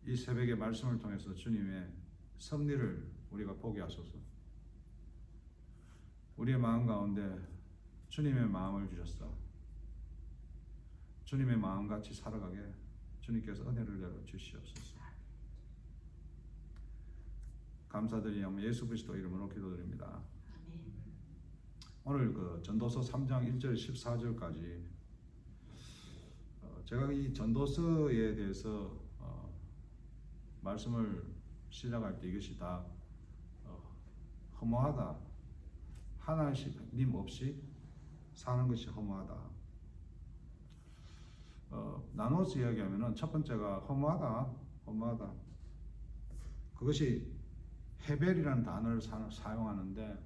이 새벽의 말씀을 통해서 주님의 섭리를 우리가 보게 하소서. 우리의 마음 가운데 주님의 마음을 주셨어. 주님의 마음같이 살아가게 주님께서 은혜를 내려 주시옵소서. 감사드리며 예수 그리스도 이름으로 기도드립니다. 오늘 그 전도서 3장 1절 14절까지 제가 이 전도서에 대해서 말씀을 시작할 때 이것이 다 허무하다. 하나님 없이 사는 것이 허무하다. 나눠서 이야기하면은 첫 번째가 허무하다. 그것이 헤벨이라는 단어를 사용하는데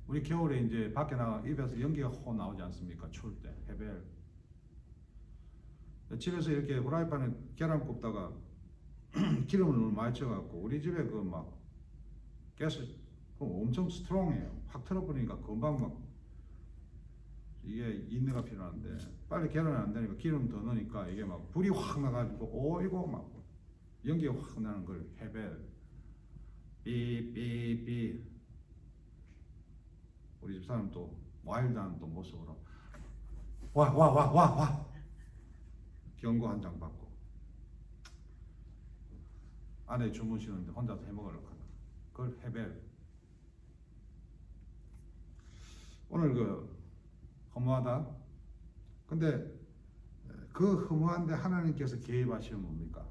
우리 겨울에 이제 밖에 나가 입에서 연기가 호 나오지 않습니까? 추울 때 헤벨. 집에서 이렇게 후라이팬에 계란 굽다가 기름을 너무 많이 쳐갖고 우리 집에 그 막 가스 엄청 스트롱해요. 확 틀어버리니까 금방 막 이게 인내가 필요한데 빨리 계란이 안 되니까 기름 더 넣으니까 이게 막 불이 확 나가지고 이거 막 연기가 확 나는 걸 헤벨. 삐삐삐. 우리 집사람 또 와일드한 또 모습으로 와 경고 한 장 받고 아내 주무시는데 혼자서 해먹으려고 한다. 그걸 헤벨. 오늘 그 허무하다. 근데 그 허무한데 하나님께서 개입하시면 뭡니까?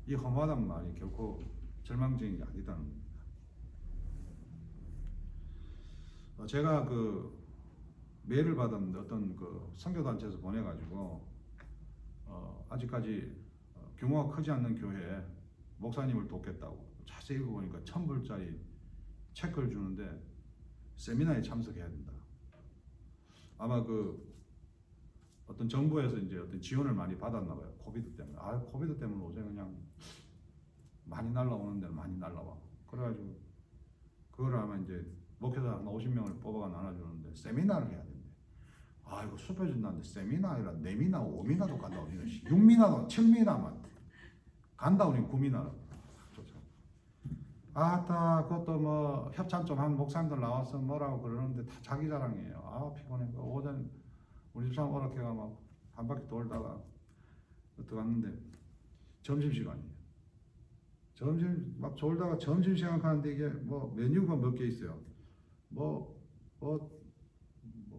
이 허무하다는 말이 결코 절망적인 게 아니다는 겁니다. 제가 그 메일을 받은 어떤 그 선교단체에서 보내가지고 아직까지 규모가 크지 않는 교회에 목사님을 돕겠다고 자세히 읽어보니까 1,000불짜리 체크를 주는데 세미나에 참석해야 된다. 아마 그 어떤 정부에서 이제 어떤 지원을 많이 받았나 봐요. 코비드 때문에. 코비드 때문에 어제 그냥 많이 날라오는 데는 많이 날라와. 그래가지고 그걸 아마 이제 목회자 한 50명을 뽑아가 나눠주는데 세미나를 해야 된대. 이거 수표준다는데 세미나 아니라 4미나 5미나도 간다. 우리는 6미나도 7미나만 간다. 우리는 9미나로. 그것도 뭐 협찬 좀 한 목사님들 나와서 뭐라고 그러는데 다 자기 자랑이에요. 피곤해. 오전 우리 집사람 오락회가 막 한 바퀴 돌다가 들어갔는데 점심시간이에요. 점심 막 졸다가 점심시간 가는데 이게 뭐 메뉴가 몇 개 있어요. 뭐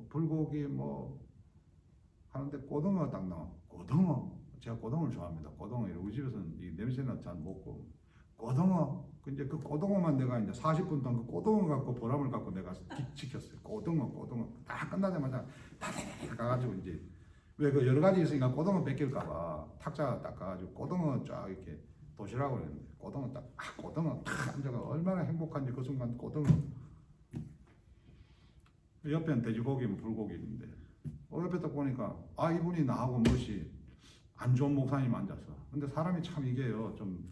불고기 뭐 하는데 고등어가 딱 나와. 고등어. 제가 고등어를 좋아합니다. 고등어. 우리 집에서는 이 냄새나 잘 먹고. 고등어. 근데 그 고등어만 내가 이제 40분 동안 그 고등어 갖고 보람을 갖고 내가 지켰어요. 고등어. 딱 끝나자마자 다다닥 가가지고 이제 왜 그 여러 가지 있으니까 고등어 뺏길까봐 탁자 딱 가가지고 고등어 쫙 이렇게 도시락을 했는데 고등어 고등어 딱 앉아가 얼마나 행복한지 그 순간 고등어. 옆에는 돼지고기, 불고기 있는데 옆에 딱 보니까 이분이 나하고 멋이 안 좋은 목사님 앉았어. 근데 사람이 참 이게요 좀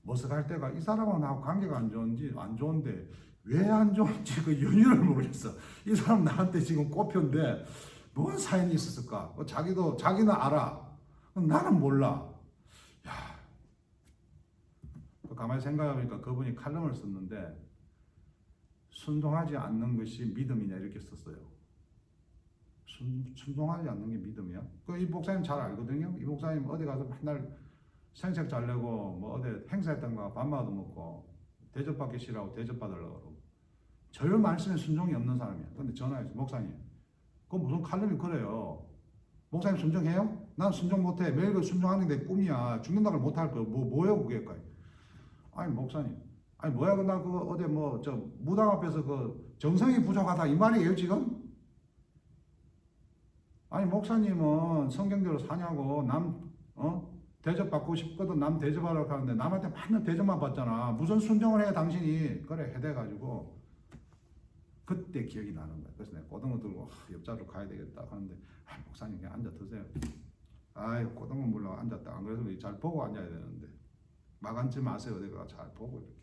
머쓱할 때가 이 사람하고 나하고 관계가 안 좋은데 왜 안 좋은지 그 연유를 모르겠어. 이 사람 나한테 지금 꼽혔는데 뭔 사연이 있었을까? 자기는 알아. 나는 몰라. 가만히 생각해보니까 그분이 칼럼을 썼는데 순종하지 않는 것이 믿음이냐 이렇게 썼어요. 순종하지 않는 게 믿음이야? 이 목사님 잘 알거든요. 이 목사님 어디 가서 맨날 생색 잘 내고 뭐 어디 행사했던가 밥마도 먹고 대접받기 싫어하고 대접받으려고 그러고 절 말씀에 순종이 없는 사람이야. 근데 전화해서 목사님 그 무슨 칼럼이 그래요. 목사님 순종해요? 난 순종 못해. 매일 그 순종하는 게 꿈이야. 죽는다고 못할 거 뭐예요 그게? 목사님 뭐야 나 그 어디 뭐 저 무당 앞에서 그 정성이 부족하다 이 말이에요 지금? 목사님은 성경대로 사냐고 대접받고 싶거든 남 대접하라고 하는데 남한테 맨날 대접만 받잖아. 무슨 순종을 해 당신이. 그래 해대가지고 그때 기억이 나는 거야. 그래서 내가 고등어 들고 옆자리로 가야 되겠다 하는데 목사님 그냥 앉아 드세요. 고등어 물러 앉았다. 안 그래서 잘 보고 앉아야 되는데 막 앉지 마세요. 내가 잘 보고 이렇게.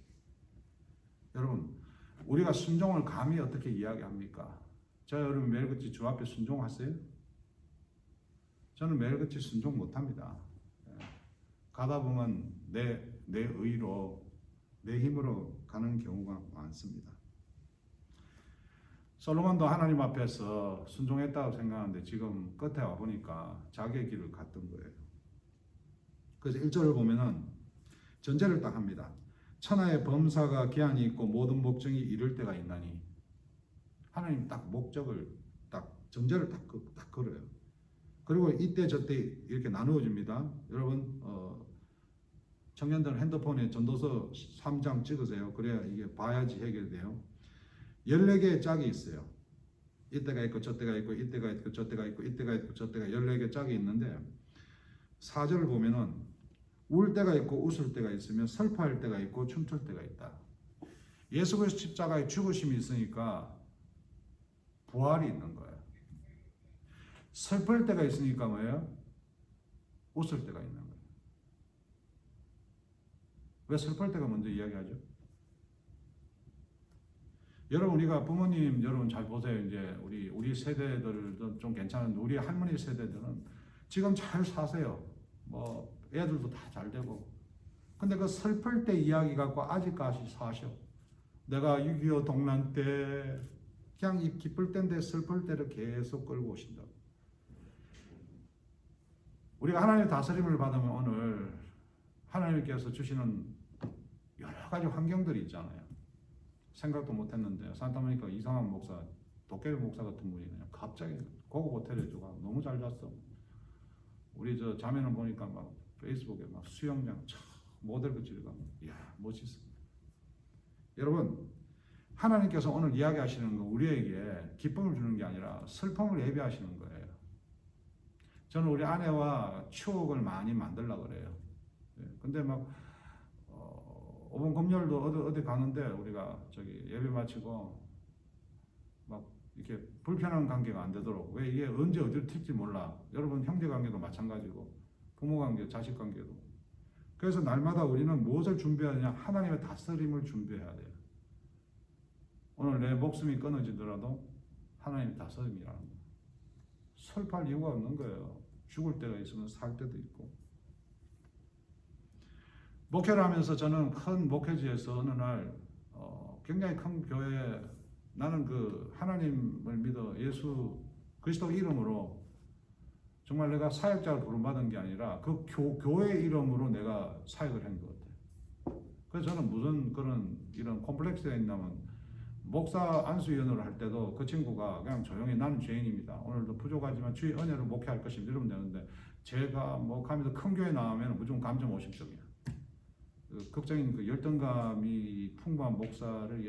여러분 우리가 순종을 감히 어떻게 이야기합니까? 여러분 매일같이 주 앞에 순종하세요? 저는 매일같이 순종 못합니다. 가다 보면 내 의로, 내 힘으로 가는 경우가 많습니다. 솔로몬도 하나님 앞에서 순종했다고 생각하는데 지금 끝에 와보니까 자기의 길을 갔던 거예요. 그래서 1절을 보면은 전제를 딱 합니다. 천하의 범사가 기한이 있고 모든 목적이 이를 때가 있나니. 하나님 딱 목적을 딱 전제를 딱 걸어요. 그리고 이때 저때 이렇게 나누어 줍니다. 여러분 청년들은 핸드폰에 전도서 3장 찍으세요. 그래야 이게 봐야지 해결돼요. 14개의 짝이 있어요. 이때가 있고 저때가 있고 이때가 있고 저때가 있고 이때가 있고 저때가 14개 짝이 있는데 4절을 보면은 울 때가 있고 웃을 때가 있으면 슬퍼할 때가 있고 춤출 때가 있다. 예수 그리스도 십자가의 죽으심이 있으니까 부활이 있는 거예요. 슬플 때가 있으니까 뭐예요? 웃을 때가 있는 거예요. 왜 슬플 때가 먼저 이야기하죠? 여러분 우리가 부모님 여러분 잘 보세요. 이제 우리 세대들도 좀 괜찮은데 우리 할머니 세대들은 지금 잘 사세요. 뭐 애들도 다 잘 되고. 근데 그 슬플 때 이야기 갖고 아직까지 사셔. 내가 6.25 동란 때 그냥 이 기쁠 때인데 슬플 때를 계속 끌고 오신다. 우리가 하나님의 다스림을 받으면 오늘 하나님께서 주시는 여러 가지 환경들이 있잖아요. 생각도 못했는데 산타모니카 이상한 목사, 도깨비 목사 같은 분이 그냥 갑자기 고급 호텔에 들어가 너무 잘 잤어. 우리 저 자매는 보니까 막 페이스북에 막 수영장 모델 붙이러 가면 이야 멋있어. 여러분 하나님께서 오늘 이야기하시는 거 우리에게 기쁨을 주는 게 아니라 슬픔을 예비하시는 거예요. 저는 우리 아내와 추억을 많이 만들려고 그래요. 근데 막 5번 금요일도 어디 가는데 우리가 저기 예배 마치고 막 이렇게 불편한 관계가 안 되도록. 왜 이게 언제 어디로 튈지 몰라. 여러분 형제 관계도 마찬가지고 부모 관계, 자식 관계도. 그래서 날마다 우리는 무엇을 준비해야 되냐? 하나님의 다스림을 준비해야 돼요. 오늘 내 목숨이 끊어지더라도 하나님의 다스림이라는 거예요. 슬퍼할 이유가 없는 거예요. 죽을 때가 있으면 살 때도 있고. 목회를 하면서 저는 큰 목회지에서 어느 날 굉장히 큰 교회에 나는 그 하나님을 믿어 예수 그리스도 이름으로 정말 내가 사역자를 부름받은 게 아니라 그 교회 이름으로 내가 사역을 한 것 같아요. 그래서 저는 무슨 그런 이런 콤플렉스가 있냐면 목사 안수위원으로 할 때도 그 친구가 그냥 조용히 나는 죄인입니다. 오늘도 부족하지만 주의 은혜로 목회할 것입니다. 이러면 되는데 제가 뭐 가면서 큰 교회 나오면 무조건 감정 50점이야. 그 극적인 그 열등감이 풍부한 목사를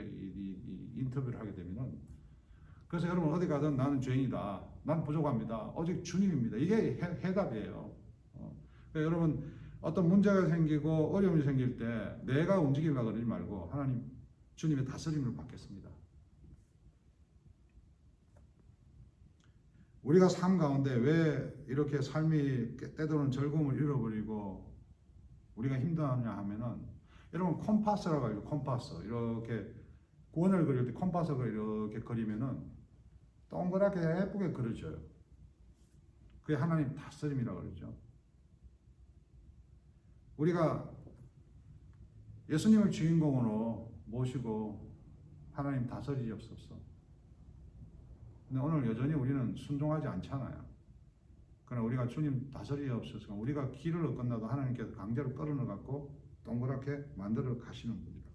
인터뷰를 하게 되면은 그래서 여러분 어디 가든 나는 죄인이다. 난 부족합니다. 오직 주님입니다. 이게 해답이에요. 그러니까 여러분 어떤 문제가 생기고 어려움이 생길 때 내가 움직이려고 그러지 말고 하나님 주님의 다스림을 받겠습니다. 우리가 삶 가운데 왜 이렇게 삶이 때로는 즐거움을 잃어버리고 우리가 힘들어하냐 하면은 여러분 콤파스라고 해요. 콤파스 이렇게 원을 그릴 때 콤파스를 이렇게 그리면은 동그랗게 예쁘게 그려져요. 그게 하나님 다스림이라고 그러죠. 우리가 예수님을 주인공으로 모시고 하나님 다스리옵소서. 근데 오늘 여전히 우리는 순종하지 않잖아요. 그러나 우리가 주님 다스리옵소서. 우리가 길을 어긋나도 하나님께서 강제로 끌어넣어갖고 동그랗게 만들어 가시는 분이라.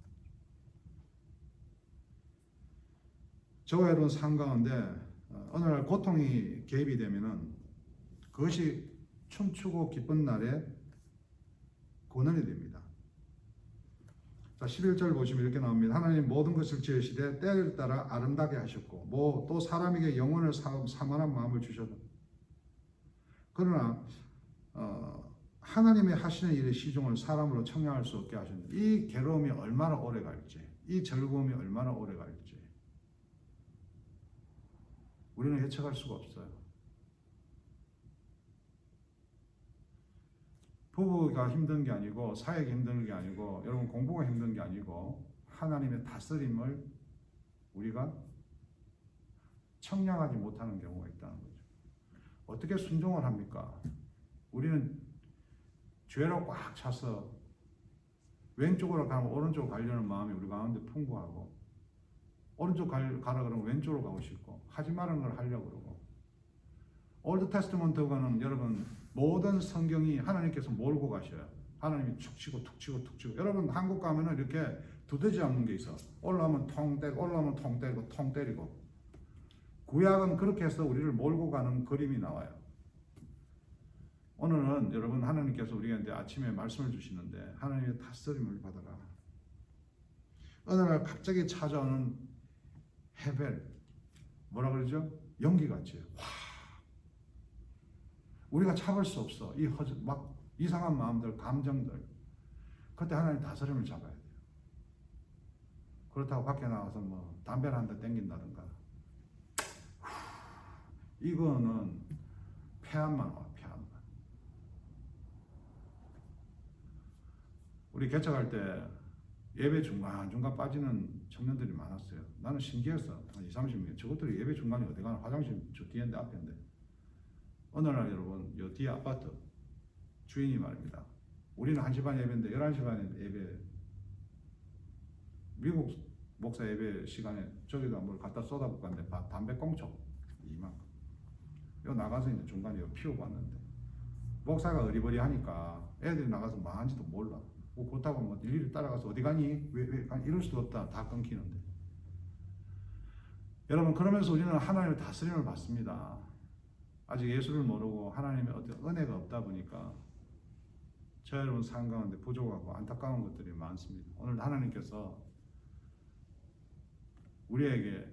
저와 여러분 삶 가운데 어느 날 고통이 개입이 되면은 그것이 춤추고 기쁜 날에 고난이 됩니다. 자, 11절 보시면 이렇게 나옵니다. 하나님 모든 것을 지으시되 때를 따라 아름답게 하셨고 또 사람에게 영혼을 사모한 마음을 주셔서 그러나 하나님의 하시는 일의 시종을 사람으로 청량할 수 없게 하셨는데 이 괴로움이 얼마나 오래 갈지 이 즐거움이 얼마나 오래 갈지 우리는 예측할 수가 없어요. 부부가 힘든 게 아니고 사역이 힘든 게 아니고 여러분 공부가 힘든 게 아니고 하나님의 다스림을 우리가 청량하지 못하는 경우가 있다는 거죠. 어떻게 순종을 합니까? 우리는 죄로 꽉 차서 왼쪽으로 가면 오른쪽으로 가려는 마음이 우리 가운데 풍부하고, 오른쪽 가라 그러면 왼쪽으로 가고 싶고, 하지 말은 걸 하려고 그러고. 올드 테스트먼트가는 여러분 모든 성경이 하나님께서 몰고 가셔요. 하나님이 축 치고 툭 치고 툭 치고. 여러분 한국 가면은 이렇게 두드지 않는 게 있어. 올라오면 통 때리고, 올라오면 통 때리고, 통 때리고. 구약은 그렇게 해서 우리를 몰고 가는 그림이 나와요. 오늘은 여러분 하나님께서 우리한테 아침에 말씀을 주시는데, 하나님의 다스림을 받아라. 어느 날 갑자기 찾아오는 헤벨, 뭐라 그러죠? 연기같이. 와, 우리가 참을 수 없어. 막 이상한 마음들, 감정들. 그때 하나님 다스림을 잡아야 돼요. 그렇다고 밖에 나가서 뭐 담배를 한 대 땡긴다든가, 이거는 폐암만 와, 폐암만. 우리 개척할 때 예배 중간중간 빠지는 청년들이 많았어요. 나는 신기했어. 한 20-30명. 저것들이 예배 중간에 어디 가나? 화장실 저 뒤인데 앞인데. 어느 날 여러분, 요 뒤에 아파트 주인이 말입니다. 우리는 1시 반 예배인데 11시 반에 예배. 미국 목사 예배 시간에 저기다 뭘 갖다 쏟아붓고 갔는데 담배 꽁초 이만큼. 요 나가서 이제 중간에 요 피우고 왔는데, 목사가 어리버리하니까 애들이 나가서 뭐 하는지도 몰라. 뭐 그렇다고 뭐 일일이 따라가서 어디 가니? 왜 가니? 이럴 수도 없다. 다 끊기는데. 여러분, 그러면서 우리는 하나님의 다스림을 받습니다. 아직 예수를 모르고 하나님의 어떤 은혜가 없다 보니까 저 여러분 삶 가운데 부족하고 안타까운 것들이 많습니다. 오늘 하나님께서 우리에게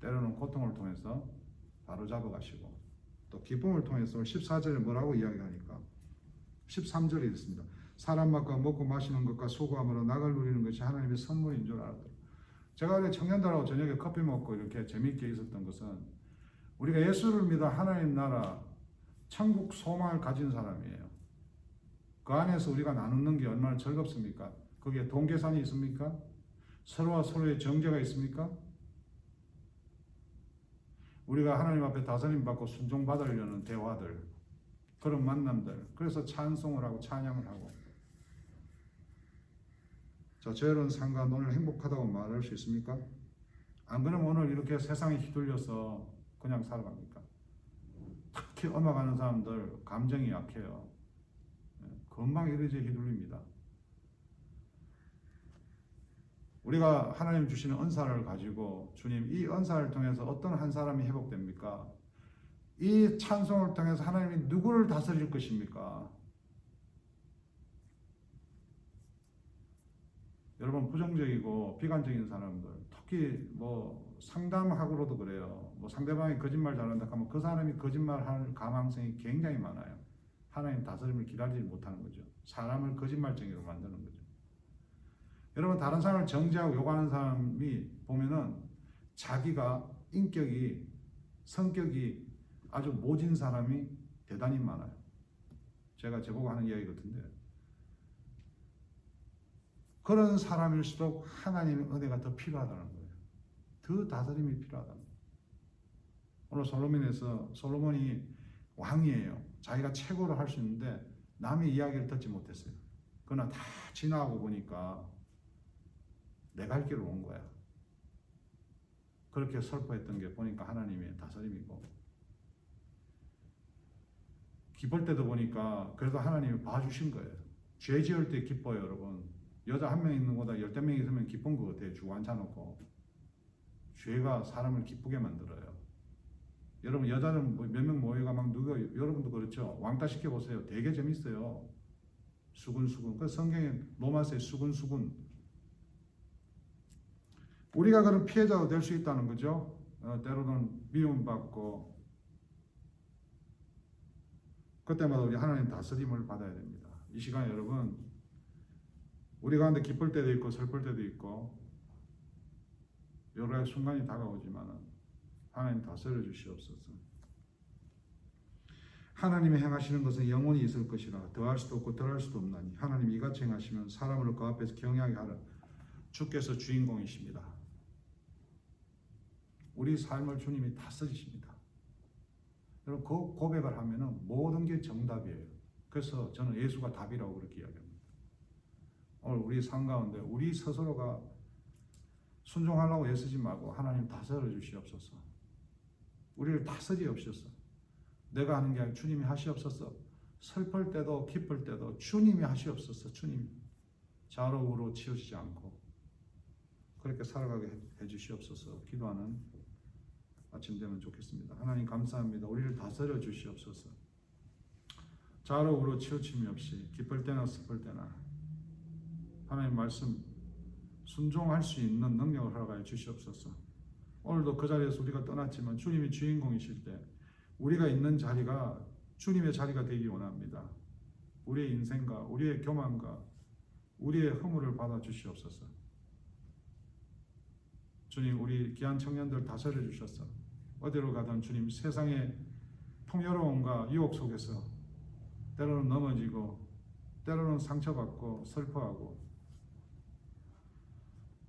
때로는 고통을 통해서 바로잡아 가시고, 또 기쁨을 통해서 14절에 뭐라고 이야기하니까 13절에 있습니다. 사람 맛과 먹고 마시는 것과 수고함으로 낙을 누리는 것이 하나님의 선물인 줄 알았더라. 제가 우리 청년들하고 저녁에 커피 먹고 이렇게 재밌게 있었던 것은, 우리가 예수를 믿어 하나님 나라 천국 소망을 가진 사람이에요. 그 안에서 우리가 나누는 게 얼마나 즐겁습니까? 거기에 돈 계산이 있습니까? 서로와 서로의 정죄가 있습니까? 우리가 하나님 앞에 다스림 받고 순종받으려는 대화들, 그런 만남들, 그래서 찬송을 하고 찬양을 하고. 자, 저 여러분 삶과 오늘 행복하다고 말할 수 있습니까? 안 그러면 오늘 이렇게 세상에 휘둘려서 그냥 살아갑니까? 특히 음악 하는 사람들 감정이 약해요. 금방 이러지 휘둘립니다. 우리가 하나님 주시는 은사를 가지고, 주님 이 은사를 통해서 어떤 한 사람이 회복됩니까? 이 찬송을 통해서 하나님이 누구를 다스릴 것입니까? 여러분, 부정적이고 비관적인 사람들, 특히 뭐 상담학으로도 그래요. 뭐 상대방이 거짓말 잘한다 하면 그 사람이 거짓말할 가망성이 굉장히 많아요. 하나님 다스림을 기다리지 못하는 거죠. 사람을 거짓말쟁이로 만드는 거죠. 여러분, 다른 사람을 정죄하고 욕하는 사람이 보면은 자기가 인격이, 성격이 아주 모진 사람이 대단히 많아요. 제가 제보고 하는 이야기 같은데, 그런 사람일수록 하나님의 은혜가 더 필요하다는 거예요. 더 다스림이 필요하다는 거예요. 오늘 솔로몬이 왕이에요. 자기가 최고로 할 수 있는데 남의 이야기를 듣지 못했어요. 그러나 다 지나고 보니까 내 갈 길로 온 거야. 그렇게 설포했던 게 보니까 하나님의 다스림이고, 기쁠 때도 보니까 그래도 하나님이 봐주신 거예요. 죄 지을 때 기뻐요, 여러분. 여자 한 명 있는 것보다 10명 있으면 기쁜 것 같아요. 주고 앉혀놓고. 죄가 사람을 기쁘게 만들어요. 여러분, 여자들 몇 명 모여가 막 누가, 여러분도 그렇죠. 왕따 시켜보세요. 되게 재밌어요. 수근수근. 그 성경에 로마서에 수근수근. 우리가 그런 피해자가 될 수 있다는 거죠. 때로는 미움받고. 그때마다 우리 하나님 다스림을 받아야 됩니다. 이 시간에 여러분, 우리 가운데 기쁠 때도 있고 슬플 때도 있고 여러 가지 순간이 다가오지만 하나님 다스려 주시옵소서. 하나님이 행하시는 것은 영원히 있을 것이라 더할 수도 없고 덜할 수도 없나니 하나님 이같이 행하시면 사람을 그 앞에서 경외하게 하라. 주께서 주인공이십니다. 우리 삶을 주님이 다스리십니다. 여러분, 그 고백을 하면은 모든 게 정답이에요. 그래서 저는 예수가 답이라고 그렇게 이야기합니다. 오늘 우리 삶 가운데 우리 스스로가 순종하려고 애쓰지 말고 하나님 다스려 주시옵소서. 우리를 다스리옵소서. 내가 하는 게 아니라 주님이 하시옵소서. 슬플 때도 기쁠 때도 주님이 하시옵소서. 주님 좌로 우로 치우치지 않고 그렇게 살아가게 해주시옵소서. 기도하는 아침 되면 좋겠습니다. 하나님 감사합니다. 우리를 다스려 주시옵소서. 좌로 우로 치우침이 없이 기쁠 때나 슬플 때나 하나님 말씀 순종할 수 있는 능력을 허락하여 주시옵소서. 오늘도 그 자리에서 우리가 떠났지만 주님이 주인공이실 때 우리가 있는 자리가 주님의 자리가 되기 원합니다. 우리의 인생과 우리의 교만과 우리의 허물을 받아 주시옵소서. 주님, 우리 귀한 청년들 다스려 주셔서 어디로 가든 주님 세상의 풍요로움과 유혹 속에서 때로는 넘어지고 때로는 상처받고 슬퍼하고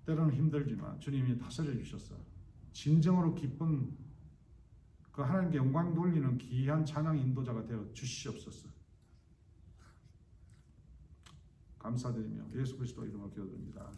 때로는 힘들지만 주님이 다스려 주셔서 진정으로 기쁜 그 하나님께 영광 돌리는 귀한 찬양 인도자가 되어 주시옵소서. 감사드리며 예수 그리스도 이름으로 기도드립니다.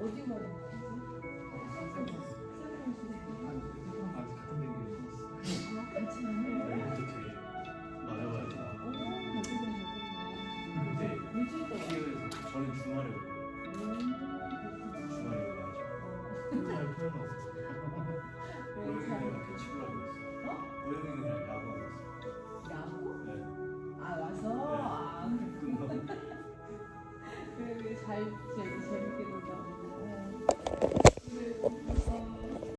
어디 가는 같이 가는 어떻게 맞아가지고 근데 키에서 저는 주말에 가가지고 할 필요는 없어요. 고영이랑 같이 치우라고 했어요. 고영이는 그냥 야구하고 있어요. 야구? 네.